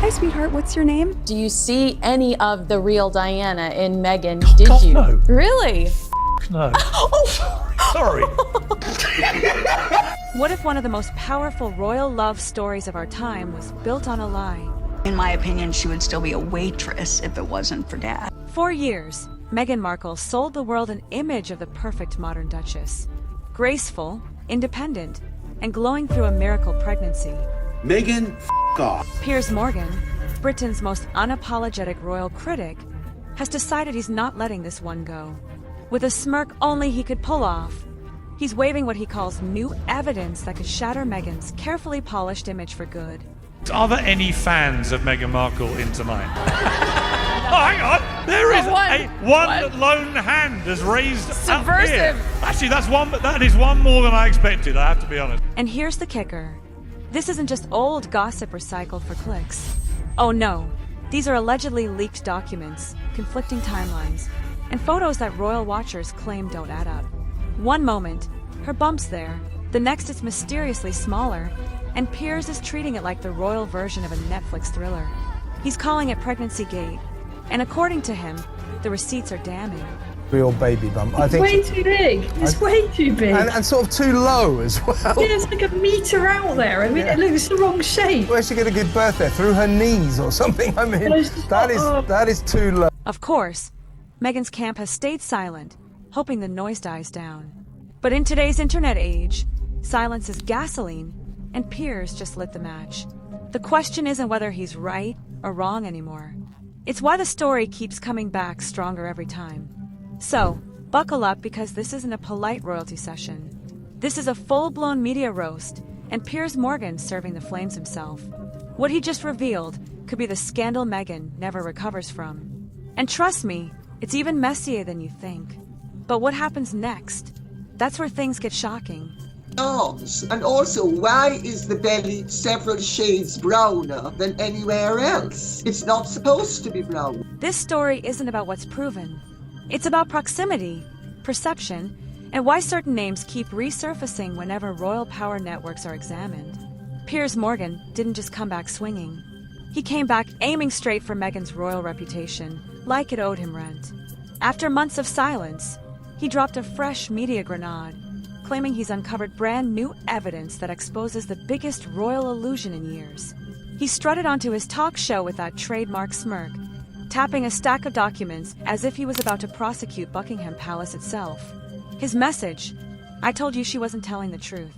Hi, sweetheart. What's your name? Do you see any of the real Diana in Meghan? God, Did you? no. Really? No. Sorry. What if one of the most powerful royal love stories of our time was built on a lie? In my opinion, she would still be a waitress if it wasn't for Dad. For years, Meghan Markle sold the world an image of the perfect modern duchess. Graceful, independent, and glowing through a miracle pregnancy. Meghan, off. Piers Morgan, Britain's most unapologetic royal critic, has decided he's not letting this one go. With a smirk only he could pull off, he's waving what he calls new evidence that could shatter Meghan's carefully polished image for good. Are there any fans of Meghan Markle in tonight? Oh, hang on! There is one lone hand has raised Subversive. Up here. Actually, that is one more than I expected, I have to be honest. And here's the kicker. This isn't just old gossip recycled for clicks. Oh no, these are allegedly leaked documents, conflicting timelines, and photos that royal watchers claim don't add up. One moment, her bump's there. The next, it's mysteriously smaller, and Piers is treating it like the royal version of a Netflix thriller. He's calling it Pregnancy Gate, and according to him, the receipts are damning. Real baby bump. I It's think way too big. It's way too big. and sort of too low as well. Yeah, it's like a metre out there. I mean, it looks the wrong shape. Where's she going to give birth there? Through her knees or something? I mean, that is too low. Of course, Meghan's camp has stayed silent, hoping the noise dies down. But in today's internet age, silence is gasoline, and Piers just lit the match. The question isn't whether he's right or wrong anymore. It's why the story keeps coming back stronger every time. So, buckle up because this isn't a polite royalty session. This is a full-blown media roast, and Piers Morgan serving the flames himself. What he just revealed could be the scandal Meghan never recovers from. And trust me, it's even messier than you think. But what happens next? That's where things get shocking. Arms. And also, why is the belly several shades browner than anywhere else? It's not supposed to be brown. This story isn't about what's proven. It's about proximity, perception, and why certain names keep resurfacing whenever royal power networks are examined. Piers Morgan didn't just come back swinging. He came back aiming straight for Meghan's royal reputation, like it owed him rent. After months of silence, he dropped a fresh media grenade, claiming he's uncovered brand new evidence that exposes the biggest royal illusion in years. He strutted onto his talk show with that trademark smirk, tapping a stack of documents as if he was about to prosecute Buckingham Palace itself. His message: I told you she wasn't telling the truth.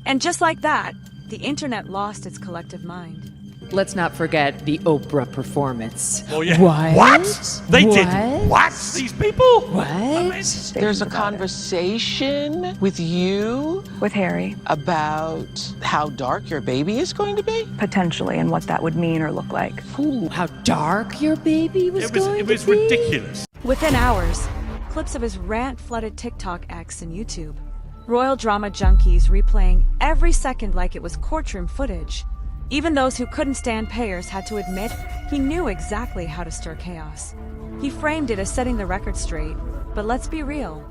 And just like that, the internet lost its collective mind. Let's not forget the Oprah performance. Oh, yeah. What? They What? did what? These people? What? There's a conversation with you, With Harry. about how dark your baby is going to be? Potentially, and what that would mean or look like. Ooh, how dark your baby was going It was to be? ridiculous. Within hours, clips of his rant-flooded TikTok X and YouTube. Royal drama junkies replaying every second like it was courtroom footage. Even those who couldn't stand Piers had to admit he knew exactly how to stir chaos. He framed it as setting the record straight, but let's be real.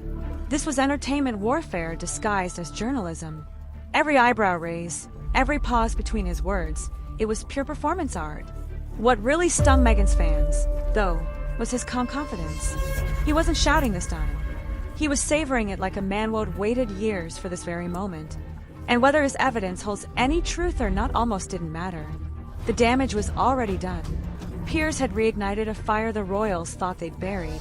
This was entertainment warfare disguised as journalism. Every eyebrow raise, every pause between his words, it was pure performance art. What really stung Meghan's fans, though, was his calm confidence. He wasn't shouting this time. He was savoring it like a man would waited years for this very moment. And whether his evidence holds any truth or not almost didn't matter. The damage was already done. Piers had reignited a fire the royals thought they'd buried.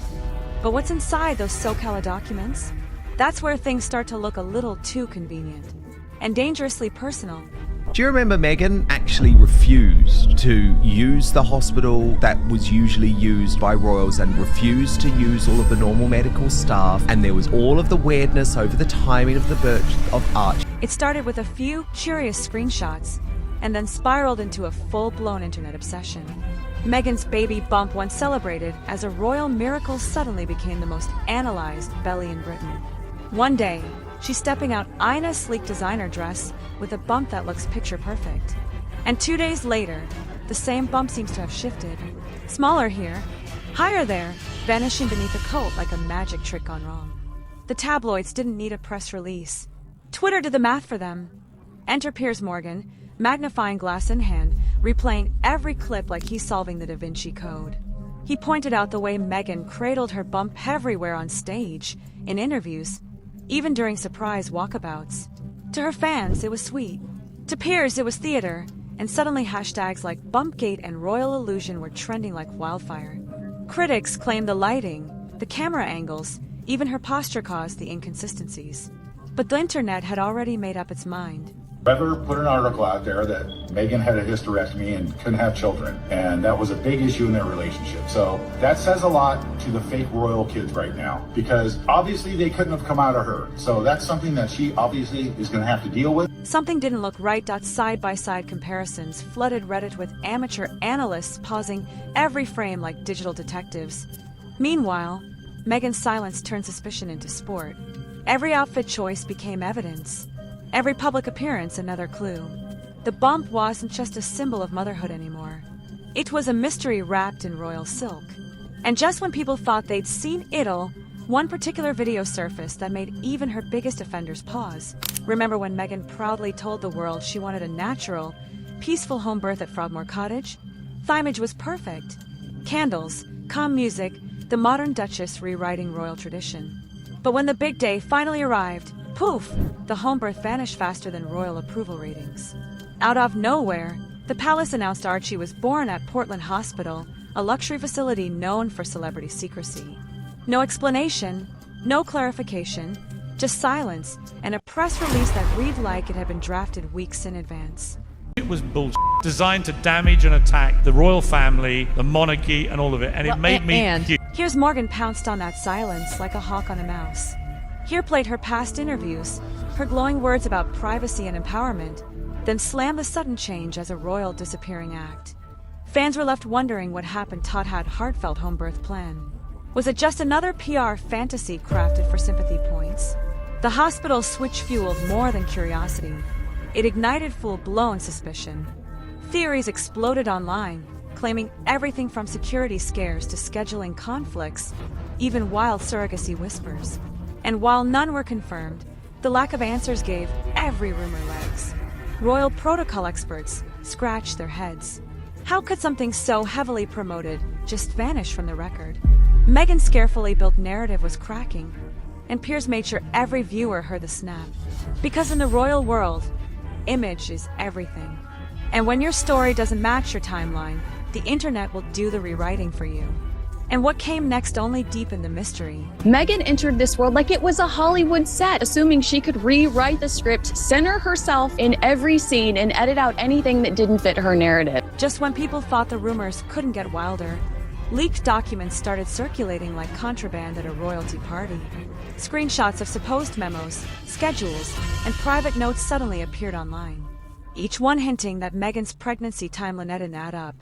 But what's inside those SoCal documents? That's where things start to look a little too convenient and dangerously personal. Do you remember Meghan actually refused to use the hospital that was usually used by royals and refused to use all of the normal medical staff, and there was all of the weirdness over the timing of the birth of Archie? It started with a few curious screenshots and then spiraled into a full-blown internet obsession. Meghan's baby bump once celebrated as a royal miracle suddenly became the most analyzed belly in Britain. One day, she's stepping out Ina's sleek designer dress with a bump that looks picture perfect. And 2 days later, the same bump seems to have shifted. Smaller here, higher there, vanishing beneath a coat like a magic trick gone wrong. The tabloids didn't need a press release. Twitter did the math for them. Enter Piers Morgan, magnifying glass in hand, replaying every clip like he's solving the Da Vinci Code. He pointed out the way Meghan cradled her bump everywhere on stage, in interviews, even during surprise walkabouts. To her fans, it was sweet. To Piers, it was theater, and suddenly hashtags like Bumpgate and Royal Illusion were trending like wildfire. Critics claimed the lighting, the camera angles, even her posture caused the inconsistencies. But the internet had already made up its mind. Weather put an article out there that Meghan had a hysterectomy and couldn't have children, and that was a big issue in their relationship. So that says a lot to the fake royal kids right now, because obviously they couldn't have come out of her. So that's something that she obviously is going to have to deal with. Something didn't look right. Side-by-side comparisons flooded Reddit with amateur analysts pausing every frame like digital detectives. Meanwhile, Meghan's silence turned suspicion into sport. Every outfit choice became evidence. Every public appearance another clue. The bump wasn't just a symbol of motherhood anymore. It was a mystery wrapped in royal silk. And just when people thought they'd seen it all, one particular video surfaced that made even her biggest offenders pause. Remember when Meghan proudly told the world she wanted a natural, peaceful home birth at Frogmore Cottage? The image was perfect. Candles, calm music, the modern Duchess rewriting royal tradition. But when the big day finally arrived, poof, the home birth vanished faster than royal approval ratings. Out of nowhere, the palace announced Archie was born at Portland Hospital, a luxury facility known for celebrity secrecy. No explanation, no clarification, just silence, and a press release that read like it had been drafted weeks in advance. It was bullshit, designed to damage and attack the royal family, the monarchy, and all of it, and it made me cute. Here's Morgan pounced on that silence like a hawk on a mouse. Here played her past interviews, her glowing words about privacy and empowerment, then slammed the sudden change as a royal disappearing act. Fans were left wondering what happened. Todd had heartfelt home birth plan. Was it just another PR fantasy crafted for sympathy points? The hospital switch fueled more than curiosity. It ignited full-blown suspicion. Theories exploded online, claiming everything from security scares to scheduling conflicts, even wild surrogacy whispers. And while none were confirmed, the lack of answers gave every rumor legs. Royal protocol experts scratched their heads. How could something so heavily promoted just vanish from the record? Meghan's carefully built narrative was cracking, and Piers made sure every viewer heard the snap. Because in the royal world, image is everything. And when your story doesn't match your timeline, the internet will do the rewriting for you. And what came next only deepened the mystery. Meghan entered this world like it was a Hollywood set, assuming she could rewrite the script, center herself in every scene, and edit out anything that didn't fit her narrative. Just when people thought the rumors couldn't get wilder, leaked documents started circulating like contraband at a royalty party. Screenshots of supposed memos, schedules, and private notes suddenly appeared online, each one hinting that Meghan's pregnancy timeline didn't add up.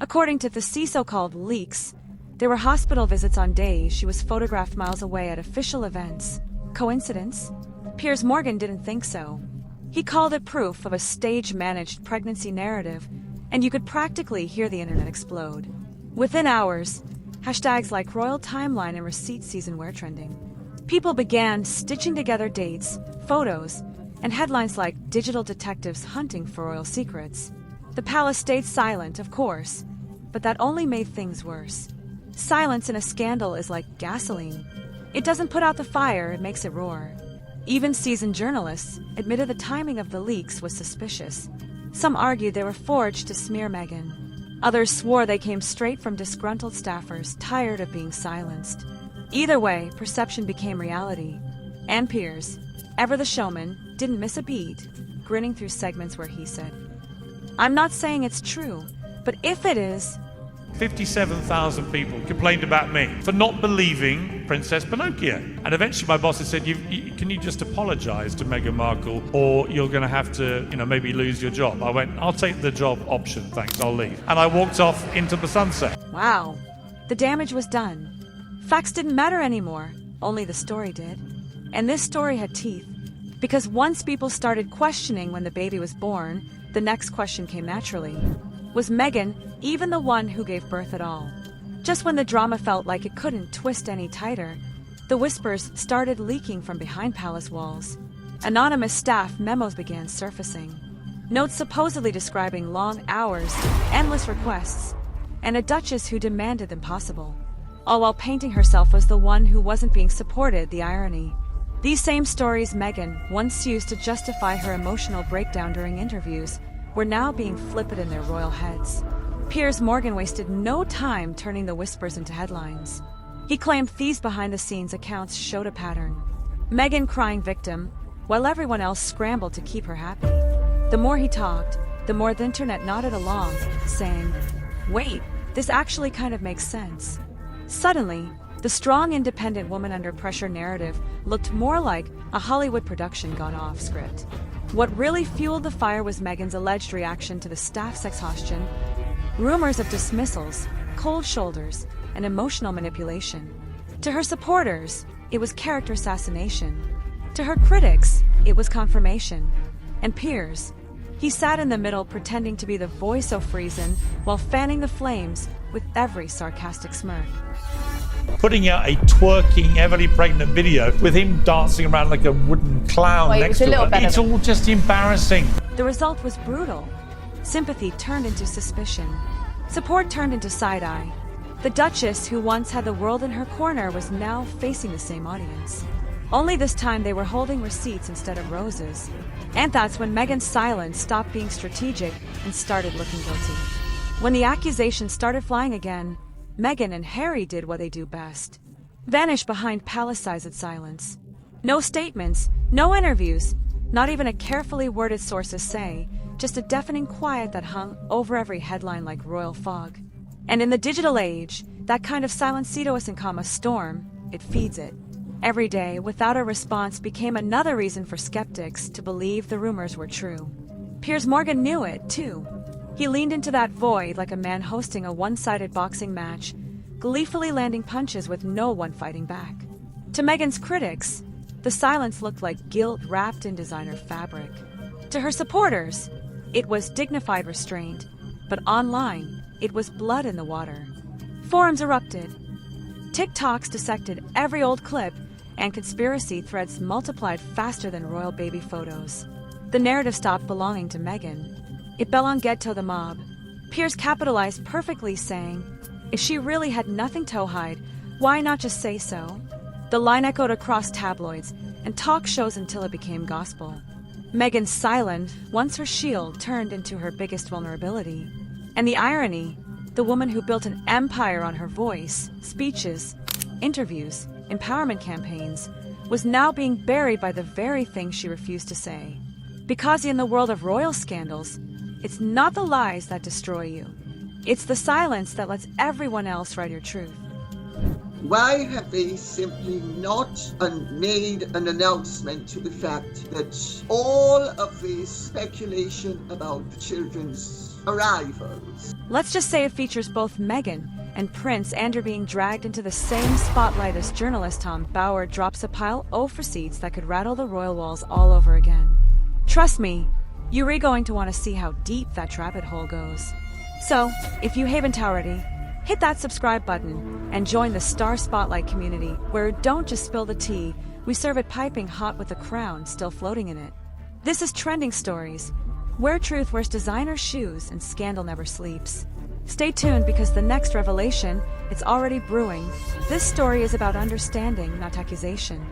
According to the so-called leaks, there were hospital visits on days she was photographed miles away at official events. Coincidence? Piers Morgan didn't think so. He called it proof of a stage-managed pregnancy narrative, and you could practically hear the internet explode. Within hours, hashtags like royal timeline and receipt season were trending. People began stitching together dates, photos, and headlines like digital detectives hunting for royal secrets. The palace stayed silent, of course, but that only made things worse. Silence in a scandal is like gasoline. It doesn't put out the fire, it makes it roar. Even seasoned journalists admitted the timing of the leaks was suspicious. Some argued they were forged to smear Meghan. Others swore they came straight from disgruntled staffers tired of being silenced. Either way, perception became reality. And Piers, ever the showman, didn't miss a beat, grinning through segments where he said, "I'm not saying it's true, but if it is..." 57,000 people complained about me for not believing Princess Pinocchio. And eventually my boss had said, can you just apologize to Meghan Markle or you're going to have to, maybe lose your job. I went, I'll take the job option, thanks, I'll leave. And I walked off into the sunset. Wow. The damage was done. Facts didn't matter anymore, only the story did. And this story had teeth, because once people started questioning when the baby was born, the next question came naturally. Was Meghan even the one who gave birth at all? Just when the drama felt like it couldn't twist any tighter, the whispers started leaking from behind palace walls. Anonymous staff memos began surfacing. Notes supposedly describing long hours, endless requests, and a duchess who demanded the impossible, all while painting herself as the one who wasn't being supported. The irony. These same stories Meghan once used to justify her emotional breakdown during interviews were now being flipped in their royal heads. Piers Morgan wasted no time turning the whispers into headlines. He claimed thieves behind-the-scenes accounts showed a pattern. Meghan crying victim, while everyone else scrambled to keep her happy. The more he talked, the more the internet nodded along, saying, "Wait, this actually kind of makes sense." Suddenly, the strong independent woman under pressure narrative looked more like a Hollywood production gone off script. What really fueled the fire was Meghan's alleged reaction to the staff's exhaustion, rumors of dismissals, cold shoulders, and emotional manipulation. To her supporters, it was character assassination. To her critics, it was confirmation. And Piers, he sat in the middle pretending to be the voice of reason while fanning the flames with every sarcastic smirk. Putting out a twerking, heavily pregnant video with him dancing around like a wooden clown next to her. It's all just embarrassing. The result was brutal. Sympathy turned into suspicion. Support turned into side-eye. The Duchess, who once had the world in her corner, was now facing the same audience. Only this time they were holding receipts instead of roses. And that's when Meghan's silence stopped being strategic and started looking guilty. When the accusations started flying again, Meghan and Harry did what they do best. Vanish behind palisaded silence. No statements, no interviews, not even a carefully worded sources say, just a deafening quiet that hung over every headline like royal fog. And in the digital age, that kind of silenciousness and storm, it feeds it. Every day, without a response, became another reason for skeptics to believe the rumors were true. Piers Morgan knew it, too. He leaned into that void like a man hosting a one-sided boxing match, gleefully landing punches with no one fighting back. To Meghan's critics, the silence looked like guilt wrapped in designer fabric. To her supporters, it was dignified restraint, but online, it was blood in the water. Forums erupted. TikToks dissected every old clip, and conspiracy threads multiplied faster than royal baby photos. The narrative stopped belonging to Meghan. It belonged to the mob. Piers capitalized perfectly, saying, if she really had nothing to hide, why not just say so? The line echoed across tabloids and talk shows until it became gospel. Meghan's silence, once her shield, turned into her biggest vulnerability. And the irony, the woman who built an empire on her voice, speeches, interviews, empowerment campaigns, was now being buried by the very thing she refused to say. Because in the world of royal scandals, it's not the lies that destroy you. It's the silence that lets everyone else write your truth. Why have they simply not made an announcement to the fact that all of this speculation about children's arrivals? Let's just say it features both Meghan and Prince Andrew being dragged into the same spotlight as journalist Tom Bauer drops a pile of receipts that could rattle the royal walls all over again. Trust me, you're going to want to see how deep that rabbit hole goes. So, if you haven't already, hit that subscribe button and join the Star Spotlight community, where don't just spill the tea, we serve it piping hot with the crown still floating in it. This is Trending Stories, where truth wears designer shoes and scandal never sleeps. Stay tuned because the next revelation, it's already brewing. This story is about understanding, not accusation.